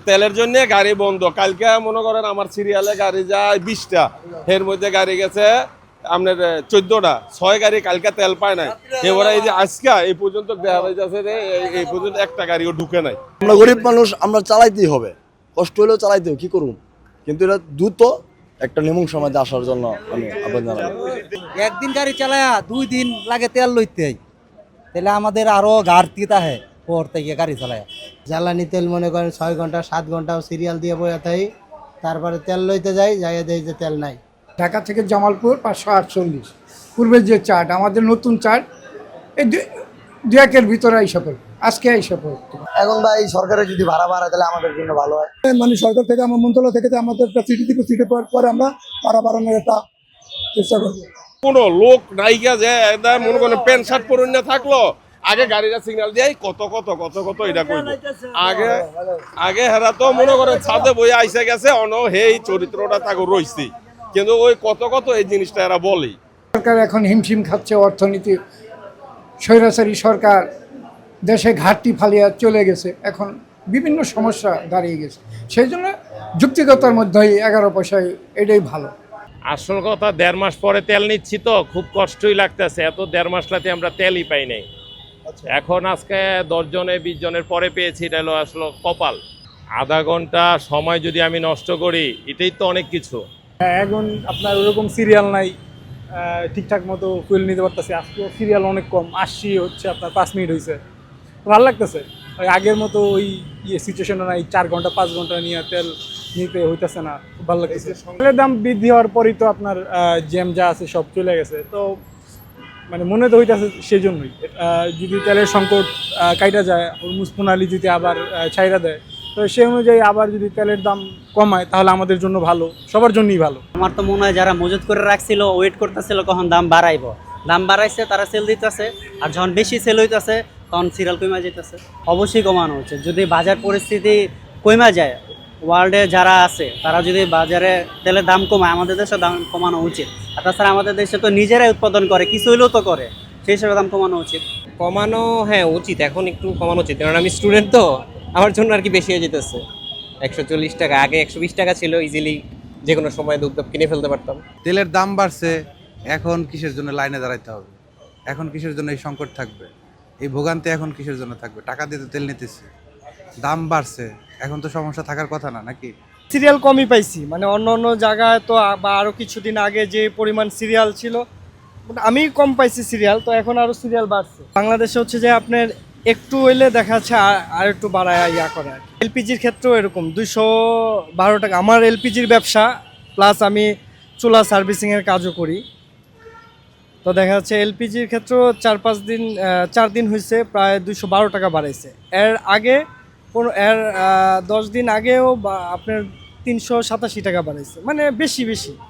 তেলের জন্য গাড়ি বন্ধ। কালকে মনে করেন আমার সিরিয়ালে গাড়ি যায় 20টা, এর মধ্যে গাড়ি গেছে আপনার 14টা, 6 গাড়ি কালকে তেল পায় নাই। এবারে এই যে আজকে এই পর্যন্ত দেখা যাচ্ছে যে এই পর্যন্ত একটা গাড়িও ঢুকে নাই। আমরা গরিব মানুষ, আমরা চালাইতেই হবে, কষ্ট হলেও চালাইতে হবে, কি করুন। কিন্তু এটা দ্রুত একটা নিমুং সমাজে আসার জন্য আমি আবেদন জানাই। একদিন গাড়ি চালায়া 2 দিন লাগে তেল লইতে, তাহলে আমাদের আরো ঘাটতি থাকে পর থেকে গাড়ি চালায়। জ্বালানি তেল মনে করেন 6 ঘন্টা 7 ঘন্টাও সিরিয়াল দিয়ে বয়ে থাকি, তারপরে তেল লইতে যাই দেখি যে তেল নাই। ঢাকা থেকে জামালপুর 548, পূর্বের যে চার্ট আমাদের নতুন চার্ট, এই দু একের ভিতরে আইসা পড়ে, আজকে আইসা পড়ে। এখন ভাই সরকারের যদি ভাড়া বাড়ায় তাহলে আমাদের জন্য ভালো হয়। মানে সরকার থেকে, আমার মন্ত্রণালয় থেকে আমাদের একটা চিঠি দিব, চিঠি পাওয়ার পরে আমরা ভাড়া বাড়ানোর একটা চেষ্টা করবো। কোনো লোক নাইকা যে একদম মনে করেন প্যান্ট শার্ট পরুন না থাকলো, আগে গাড়িটা সিগন্যাল দিয়ে কত কত কত কত এটা কইলো। আগে আগে হেরা তো মনে করেন ছাদে বই আইসে গেছে, অন হেই চরিত্রটা তাকে রইছি, কিন্তু ওই কত কত এই জিনিসটা এরা বলেই। সরকার এখন হিমশিম খাচ্ছে, অর্থনীতি স্বৈরাচারী সরকার, দেশে ঘাটতি ফালিয়া চলে গেছে, এখন বিভিন্ন সমস্যা দাঁড়িয়ে গেছে। সেই জন্য যুক্তিগতার মধ্যেই 11 পয়সায় এটাই ভালো। আসল কথা 1.5 মাস পরে তেল নিচ্ছি তো খুব কষ্টই লাগতেছে, এত 1.5 মাস লাতে আমরা তেলই পাই নাই। এখন আজকে 10 জনে 20 জনের পরে পেয়েছি, এটা হলো আসলে কপাল। আধা ঘন্টা সময় যদি আমি নষ্ট করি, এটাই তো অনেক কিছু। এখন আপনার ওরকম সিরিয়াল নাই, ঠিকঠাক মতো ফুয়েল নিতে পারতেছে। আজকে সিরিয়াল অনেক কম, আসছি হচ্ছে আপনার 5 মিনিট হয়েছে, ভালো লাগতেছে। ওই আগের মতো ওই সিচুয়েশনটা নাই, 4 ঘন্টা 5 ঘন্টা নিয়ে তেল নিতে হইতেছে না, খুব ভালো লাগতেছে। তেলের দাম বৃদ্ধি হওয়ার পরই তো আপনার জ্যাম যা আছে সব চলে গেছে, তো মানে মনে তো হইতেছে সেজন্যই। যদি তেলের সংকট কাইটা যায়, হরমুজ প্রণালী যদি আবার ছাইরা দেয়, তো সেই অনুযায়ী আবার যদি তেলের দাম কমায় তাহলে আমাদের জন্য ভালো, সবার জন্যই ভালো। আমার তো মনে হয় যারা মজুত করে রাখছিল, ওয়েট করতেছিল কখন দাম বাড়াইবো, দাম বাড়াইছে তারা সেল দিতেছে, আর যখন বেশি সেল হইতেছে তখন সিরিয়াল কমে যেতেছে। অবশ্যই কমানো উচিত। যদি বাজার পরিস্থিতি কমে যায়, ওয়ার্ল্ডে যারা আছে তারা যদি বাজারে তেলের দাম কমায়, আমাদের দেশে দাম কমানো উচিত। আর তাছাড়া আমাদের দেশে তো নিজেরাই উৎপাদন করে, কিছু হইলেও তো করে, সেই হিসেবে দাম কমানো উচিত। কমানো, হ্যাঁ উচিত, এখন একটু কমানো উচিত, কারণ আমি স্টুডেন্ট তো, আমার জন্য আর কি বেশি হয়ে যেতেছে। 140 টাকা, আগে 120 টাকা ছিল, ইজিলি যে কোনো সময় দুধ কিনে ফেলতে পারতাম। তেলের দাম বাড়ছে, এখন কিসের জন্য লাইনে দাঁড়াইতে হবে? এখন কিসের জন্য এই সংকট থাকবে? এই ভোগান্তি এখন কিসের জন্য থাকবে? টাকা দিয়ে তো তেল নিতেছি, দাম বাড়ছে, এখন তো সমস্যা থাকার কথা না, নাকি? সিরিয়াল কমই পাইছি, মানে অন্য অন্য জায়গায় তো বা আরও কিছুদিন আগে যে পরিমাণ সিরিয়াল ছিল, আমি কম পাইছি সিরিয়াল, তো এখন আরও সিরিয়াল বাড়ছে। বাংলাদেশে হচ্ছে যে আপনার একটু হইলে দেখা যাচ্ছে আর একটু বাড়ায় ইয়া করে। এলপিজির ক্ষেত্রেও এরকম 212 টাকা। আমার এলপিজির ব্যবসা প্লাস আমি চুলা সার্ভিসিংয়ের কাজও করি, তো দেখা যাচ্ছে এলপিজির ক্ষেত্রেও 4 দিন হয়েছে প্রায় 212 টাকা বাড়াইছে। এর আগে 10 দিন আগেও আপনার 387 টাকা বাড়াইছে, মানে বেশি।